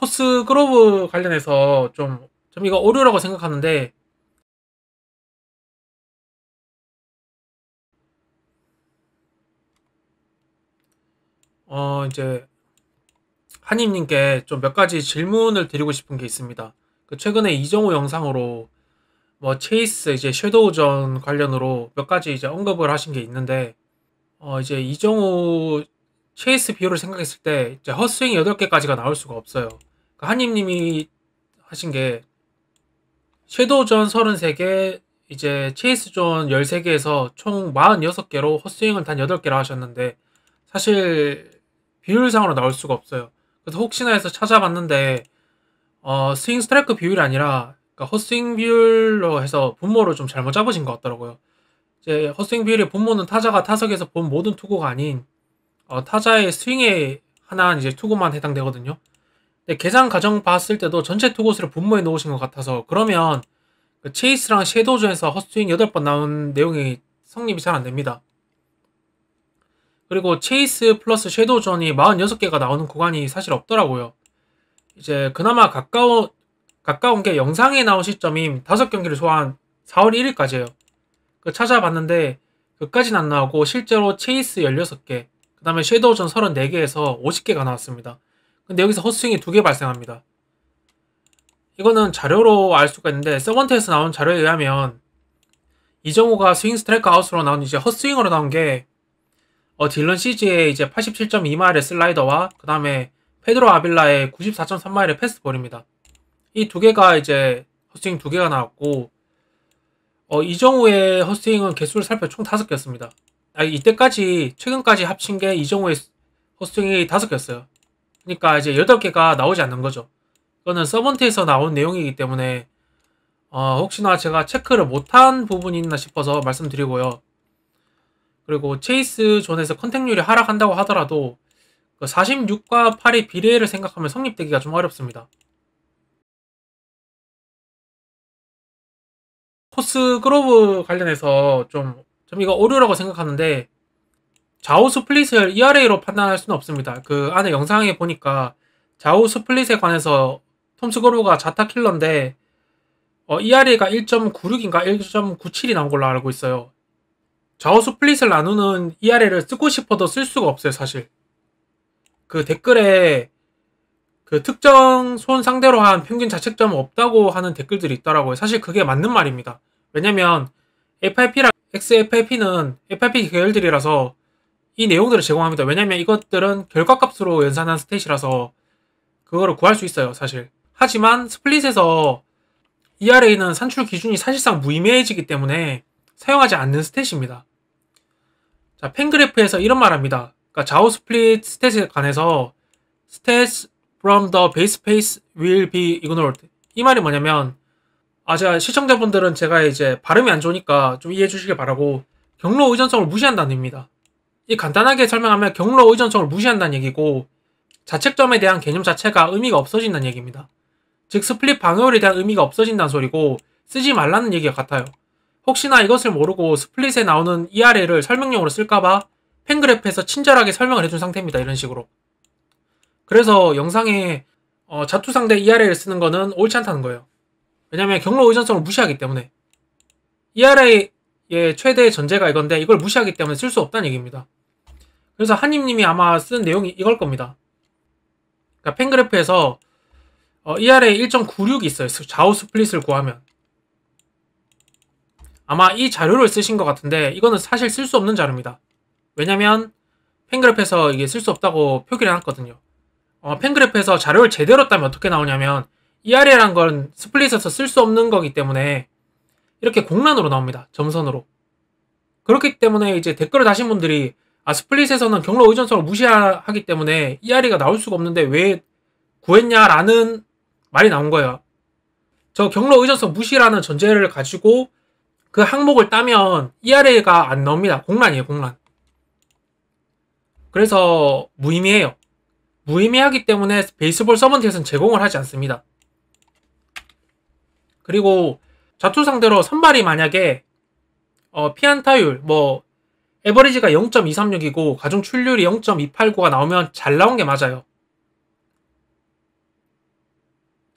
코스 그로브 관련해서 좀 이거 오류라고 생각하는데, 이제, 한님님께 좀 몇 가지 질문을 드리고 싶은 게 있습니다. 그 최근에 이정우 영상으로 뭐 체이스 이제 섀도우전 관련으로 몇 가지 이제 언급을 하신 게 있는데, 이제 이정우 체이스 비율을 생각했을 때 이제 헛스윙 8개까지가 나올 수가 없어요. 그 한님님이 하신 게 섀도우전 33개, 이제 체이스존 13개에서 총 46개로 헛스윙을 단 8개라 하셨는데, 사실 비율상으로 나올 수가 없어요. 그래서 혹시나 해서 찾아봤는데 스윙 스트라이크 비율이 아니라, 그러니까 헛스윙 비율로 해서 분모를 좀 잘못 잡으신 것 같더라고요. 이제 헛스윙 비율의 분모는 타자가 타석에서 본 모든 투구가 아닌 타자의 스윙에 하나한 이제 투구만 해당되거든요. 근데 계산 과정 봤을 때도 전체 투구 수를 분모해 놓으신 것 같아서, 그러면 그 체이스랑 섀도우전에서 헛스윙 8번 나온 내용이 성립이 잘 안 됩니다. 그리고 체이스 플러스 섀도우전이 46개가 나오는 구간이 사실 없더라고요. 이제 그나마 가까운 게 영상에 나온 시점인 5경기를 소화한 4월 1일까지예요. 그 찾아봤는데 그까진 안 나오고, 실제로 체이스 16개, 그 다음에 섀도우전 34개에서 50개가 나왔습니다. 근데 여기서 헛스윙이 2개 발생합니다. 이거는 자료로 알 수가 있는데, 서번트에서 나온 자료에 의하면 이정우가 스윙 스트라이크 아웃으로 나온 이제 헛스윙으로 나온 게 딜런 시즈의 이제 87.2마일의 슬라이더와 그 다음에 페드로 아빌라의 94.3마일의 패스트볼입니다. 이 2개가 이제 헛스윙 2개가 나왔고, 이정우의 헛스윙은 개수를 살펴 총 5개였습니다. 이때까지 최근까지 합친 게 이정우의 헛스윙이 5개였어요. 그러니까 이제 8개가 나오지 않는 거죠. 이거는 서번트에서 나온 내용이기 때문에 혹시나 제가 체크를 못한 부분이 있나 싶어서 말씀드리고요. 그리고 체이스 존에서 컨택률이 하락한다고 하더라도 46과 8의 비례를 생각하면 성립되기가 좀 어렵습니다. 코스 그로브 관련해서 좀 이거 오류라고 생각하는데, 좌우 스플릿을 ERA로 판단할 수는 없습니다. 그 안에 영상에 보니까 좌우 스플릿에 관해서 톰스 그로브가 자타 킬러인데 ERA가 1.96인가 1.97이 나온 걸로 알고 있어요. 좌우 스플릿을 나누는 ERA를 쓰고 싶어도 쓸 수가 없어요, 사실. 그 댓글에 그 특정 손 상대로 한 평균 자책점 없다고 하는 댓글들이 있더라고요. 사실 그게 맞는 말입니다. 왜냐면 FIP랑 XFIP는 FIP 계열들이라서 이 내용들을 제공합니다. 왜냐면 이것들은 결과값으로 연산한 스탯이라서 그거를 구할 수 있어요, 사실. 하지만 스플릿에서 ERA는 산출 기준이 사실상 무의미해지기 때문에 사용하지 않는 스탯입니다. 자, 팬그래프에서 이런 말 합니다. 그러니까 좌우 스플릿 스탯에 관해서 stats from the base pace will be ignored. 이 말이 뭐냐면, 제가 시청자분들은 제가 이제 발음이 안 좋으니까 좀 이해해 주시길 바라고, 경로 의존성을 무시한다는 얘기입니다. 이 간단하게 설명하면 경로 의존성을 무시한다는 얘기고, 자책점에 대한 개념 자체가 의미가 없어진다는 얘기입니다. 즉 스플릿 방어율에 대한 의미가 없어진다는 소리고, 쓰지 말라는 얘기가 같아요. 혹시나 이것을 모르고 스플릿에 나오는 ERA를 설명용으로 쓸까봐 팬그래프에서 친절하게 설명을 해준 상태입니다. 이런 식으로. 그래서 영상에 자투 상대 ERA를 쓰는 거는 옳지 않다는 거예요. 왜냐면 경로 의존성을 무시하기 때문에. ERA의 최대 전제가 이건데 이걸 무시하기 때문에 쓸 수 없다는 얘기입니다. 그래서 한님님이 아마 쓴 내용이 이걸 겁니다. 그러니까 팬그래프에서 ERA 1.96이 있어요. 좌우 스플릿을 구하면. 아마 이 자료를 쓰신 것 같은데 이거는 사실 쓸 수 없는 자료입니다. 왜냐면 팬그래프에서 이게 쓸 수 없다고 표기를 해놨거든요. 팬그래프에서 자료를 제대로 따면 어떻게 나오냐면, ERA란 건 스플릿에서 쓸 수 없는 거기 때문에 이렇게 공란으로 나옵니다. 점선으로. 그렇기 때문에 이제 댓글을 다신 분들이 스플릿에서는 경로 의존성을 무시하기 때문에 ERA가 나올 수가 없는데 왜 구했냐라는 말이 나온 거예요. 저 경로 의존성 무시라는 전제를 가지고 그 항목을 따면 ERA가 안 나옵니다. 공란이에요, 공란. 그래서 무의미해요. 무의미하기 때문에 베이스볼 서번트에서는 제공을 하지 않습니다. 그리고 좌투 상대로 선발이 만약에 피안타율 에버리지가 0.236이고 가중 출률이 0.289가 나오면 잘 나온 게 맞아요.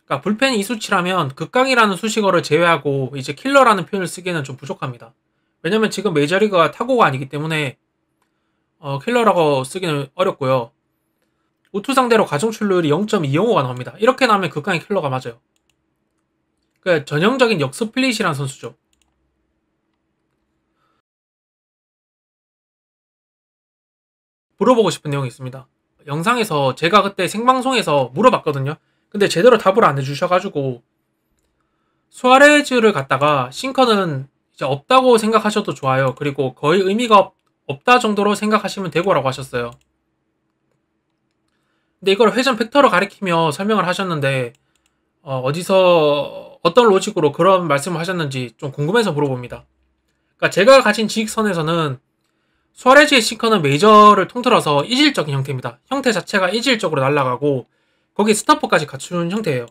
그러니까 불펜 이수치라면 극강이라는 수식어를 제외하고 이제 킬러라는 표현을 쓰기에는 좀 부족합니다. 왜냐면 지금 메이저리그가 타고가 아니기 때문에 킬러라고 쓰기는 어렵고요. 우투 상대로 가중출루율이 0.205가 나옵니다. 이렇게 나오면 극강의 킬러가 맞아요. 그러니까 전형적인 역스플릿이라는 선수죠. 물어보고 싶은 내용이 있습니다. 영상에서 제가 그때 생방송에서 물어봤거든요. 근데 제대로 답을 안 해주셔가지고 수아레즈를 갖다가 싱커는 이제 없다고 생각하셔도 좋아요. 그리고 거의 의미가 없다 정도로 생각하시면 되고라고 하셨어요. 근데 이걸 회전 팩터로 가리키며 설명을 하셨는데 어디서 어떤 로직으로 그런 말씀을 하셨는지 좀 궁금해서 물어봅니다. 그러니까 제가 가진 지식선에서는 수아레즈의 싱커는 메이저를 통틀어서 이질적인 형태입니다. 형태 자체가 이질적으로 날아가고 거기에 스토퍼까지 갖춘 형태예요.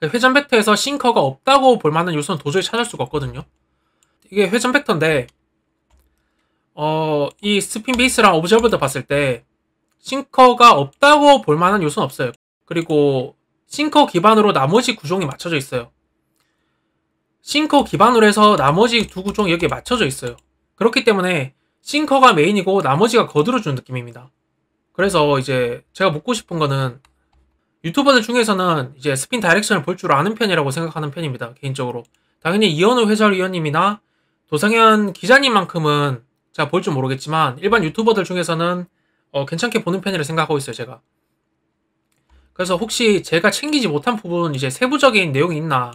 회전 벡터에서 싱커가 없다고 볼 만한 요소는 도저히 찾을 수가 없거든요. 이게 회전 벡터인데 이 스핀 베이스랑 오브저버드 봤을 때 싱커가 없다고 볼 만한 요소는 없어요. 그리고 싱커 기반으로 나머지 구종이 맞춰져 있어요. 싱커 기반으로 해서 나머지 두 구종이 여기에 맞춰져 있어요. 그렇기 때문에 싱커가 메인이고 나머지가 거들어주는 느낌입니다. 그래서 이제 제가 묻고 싶은 거는 유튜버들 중에서는 이제 스핀 다이렉션을 볼 줄 아는 편이라고 생각하는 편입니다. 개인적으로. 당연히 이현우 해설위원님이나 도상현 기자님만큼은 제가 볼 줄 모르겠지만 일반 유튜버들 중에서는 괜찮게 보는 편이라 생각하고 있어요. 제가. 그래서 혹시 제가 챙기지 못한 부분 이제 세부적인 내용이 있나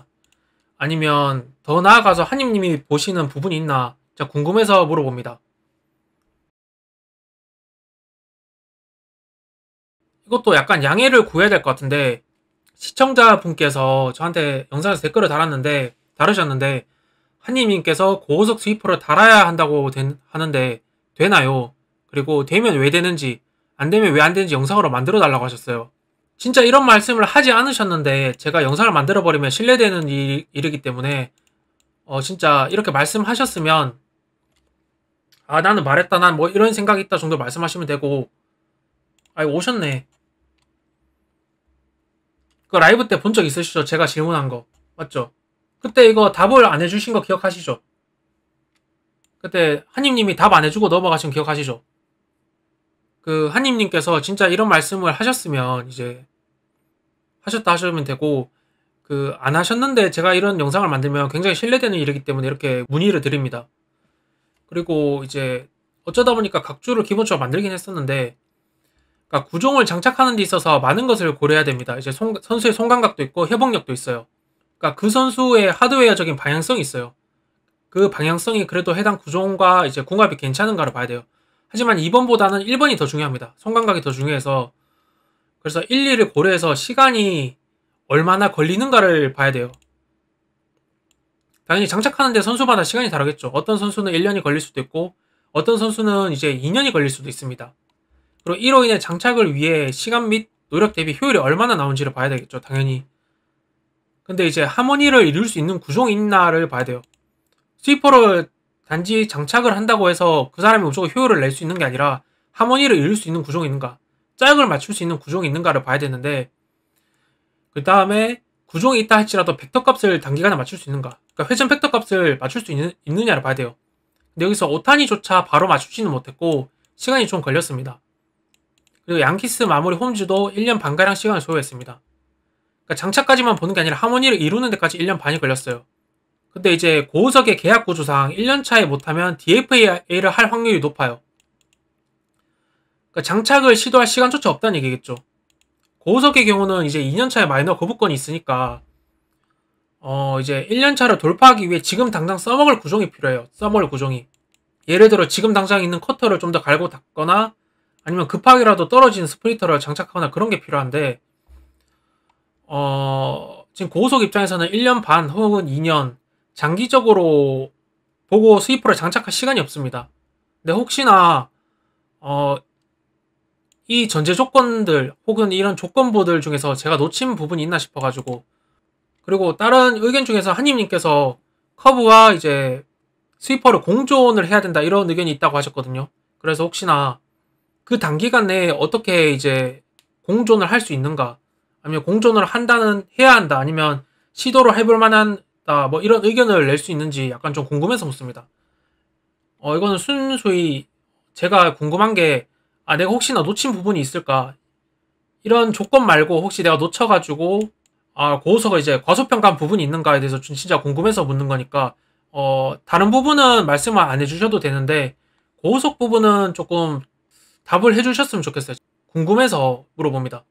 아니면 더 나아가서 한님님이 보시는 부분이 있나 제가 궁금해서 물어봅니다. 이것도 약간 양해를 구해야 될 것 같은데 시청자분께서 저한테 영상에서 댓글을 달으셨는데 한님님께서 고호석 스위퍼를 달아야 한다고 하는데 되나요? 그리고 되면 왜 되는지 안 되면 왜 안 되는지 영상으로 만들어 달라고 하셨어요. 진짜 이런 말씀을 하지 않으셨는데 제가 영상을 만들어 버리면 신뢰되는 일이기 때문에 진짜 이렇게 말씀하셨으면 아 나는 말했다 난 뭐 이런 생각이 있다 정도 말씀하시면 되고 아 오셨네. 그 라이브 때 본 적 있으시죠? 제가 질문한 거 맞죠? 그때 이거 답을 안 해주신 거 기억하시죠? 그때 한님님이 답 안 해주고 넘어가신 거 기억하시죠? 그 한님님께서 진짜 이런 말씀을 하셨으면 이제 하셨다 하시면 되고 그 안 하셨는데 제가 이런 영상을 만들면 굉장히 신뢰되는 일이기 때문에 이렇게 문의를 드립니다. 그리고 이제 어쩌다 보니까 각주를 기본적으로 만들긴 했었는데 그러니까 구종을 장착하는 데 있어서 많은 것을 고려해야 됩니다. 이제 선수의 손감각도 있고 협응력도 있어요. 그러니까 그 선수의 하드웨어적인 방향성이 있어요. 그 방향성이 그래도 해당 구종과 이제 궁합이 괜찮은가를 봐야 돼요. 하지만 2번보다는 1번이 더 중요합니다. 손감각이 더 중요해서 그래서 1, 2를 고려해서 시간이 얼마나 걸리는가를 봐야 돼요. 당연히 장착하는데 선수마다 시간이 다르겠죠. 어떤 선수는 1년이 걸릴 수도 있고 어떤 선수는 이제 2년이 걸릴 수도 있습니다. 그리고 이로 인해 장착을 위해 시간 및 노력 대비 효율이 얼마나 나온지를 봐야 되겠죠. 당연히. 근데 이제 하모니를 이룰 수 있는 구종이 있나를 봐야 돼요. 스위퍼를 단지 장착을 한다고 해서 그 사람이 무조건 효율을 낼 수 있는 게 아니라 하모니를 이룰 수 있는 구종이 있는가 짝을 맞출 수 있는 구종이 있는가를 봐야 되는데 그 다음에 구종이 있다 할지라도 벡터 값을 단기간에 맞출 수 있는가 그러니까 회전 벡터 값을 맞출 수 있느냐를 봐야 돼요. 근데 여기서 오타니조차 바로 맞추지는 못했고 시간이 좀 걸렸습니다. 그리고 양키스 마무리 홈즈도 1년 반가량 시간을 소요했습니다. 그러니까 장착까지만 보는 게 아니라 하모니를 이루는 데까지 1년 반이 걸렸어요. 근데 이제 고우석의 계약 구조상 1년차에 못하면 DFA를 할 확률이 높아요. 그러니까 장착을 시도할 시간조차 없다는 얘기겠죠. 고우석의 경우는 이제 2년차에 마이너 거부권이 있으니까 이제 1년차를 돌파하기 위해 지금 당장 써먹을 구종이 필요해요. 써먹을 구종이. 예를 들어 지금 당장 있는 커터를 좀 더 갈고 닦거나 아니면 급하게라도 떨어지는 스프리터를 장착하거나 그런 게 필요한데 지금 고우석 입장에서는 1년 반 혹은 2년 장기적으로 보고 스위퍼를 장착할 시간이 없습니다. 근데 혹시나 이 전제 조건들 혹은 이런 조건부들 중에서 제가 놓친 부분이 있나 싶어가지고 그리고 다른 의견 중에서 한님님께서 커브와 이제 스위퍼를 공존을 해야 된다 이런 의견이 있다고 하셨거든요. 그래서 혹시나 그 단기간 내에 어떻게 이제 공존을 할 수 있는가 아니면 공존을 해야 한다, 아니면 시도를 해볼 만한다, 뭐 이런 의견을 낼 수 있는지 약간 좀 궁금해서 묻습니다. 이거는 순수히 제가 궁금한 게, 내가 혹시나 놓친 부분이 있을까? 이런 조건 말고 혹시 내가 놓쳐가지고, 고우석을 이제 과소평가한 부분이 있는가에 대해서 진짜 궁금해서 묻는 거니까, 다른 부분은 말씀을 안 해주셔도 되는데, 고우석 부분은 조금 답을 해주셨으면 좋겠어요. 궁금해서 물어봅니다.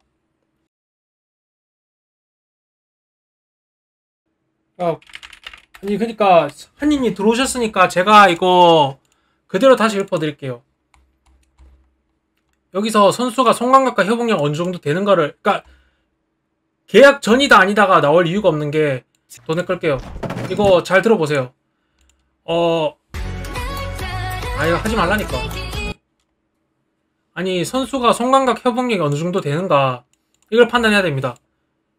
아니, 그러니까 한님이 들어오셨으니까 제가 이거 그대로 다시 읊어드릴게요. 여기서 선수가 손감각과 협응력 어느 정도 되는가를, 그러니까 계약 전이다 아니다가 나올 이유가 없는 게, 돈을 끌게요. 이거 잘 들어보세요. 이거 하지 말라니까. 아니, 선수가 손감각 협응력이 어느 정도 되는가, 이걸 판단해야 됩니다.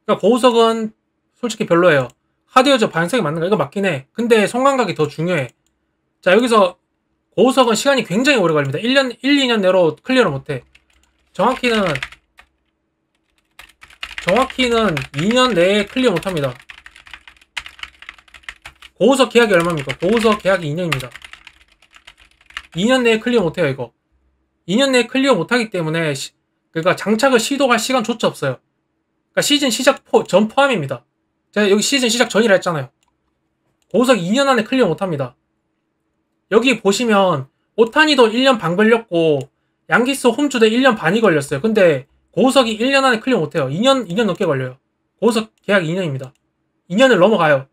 그러니까 고우석은 솔직히 별로예요. 하드웨어 반응성이 맞는가? 이거 맞긴 해. 근데 손감각이 더 중요해. 자, 여기서 고우석은 시간이 굉장히 오래 걸립니다. 1년, 1, 2년 내로 클리어를 못해. 정확히는 2년 내에 클리어 못합니다. 고우석 계약이 얼마입니까? 고우석 계약이 2년입니다. 2년 내에 클리어 못해요, 이거. 2년 내에 클리어 못하기 때문에, 그러니까 장착을 시도할 시간조차 없어요. 그러니까 시즌 시작 전 포함입니다. 제가 여기 시즌 시작 전이라 했잖아요. 고우석 2년 안에 클리어 못합니다. 여기 보시면 오타니도 1년 반 걸렸고 양기스 홈주도 1년 반이 걸렸어요. 근데 고우석이 1년 안에 클리어 못해요. 2년 넘게 걸려요. 고우석 계약 2년입니다. 2년을 넘어가요.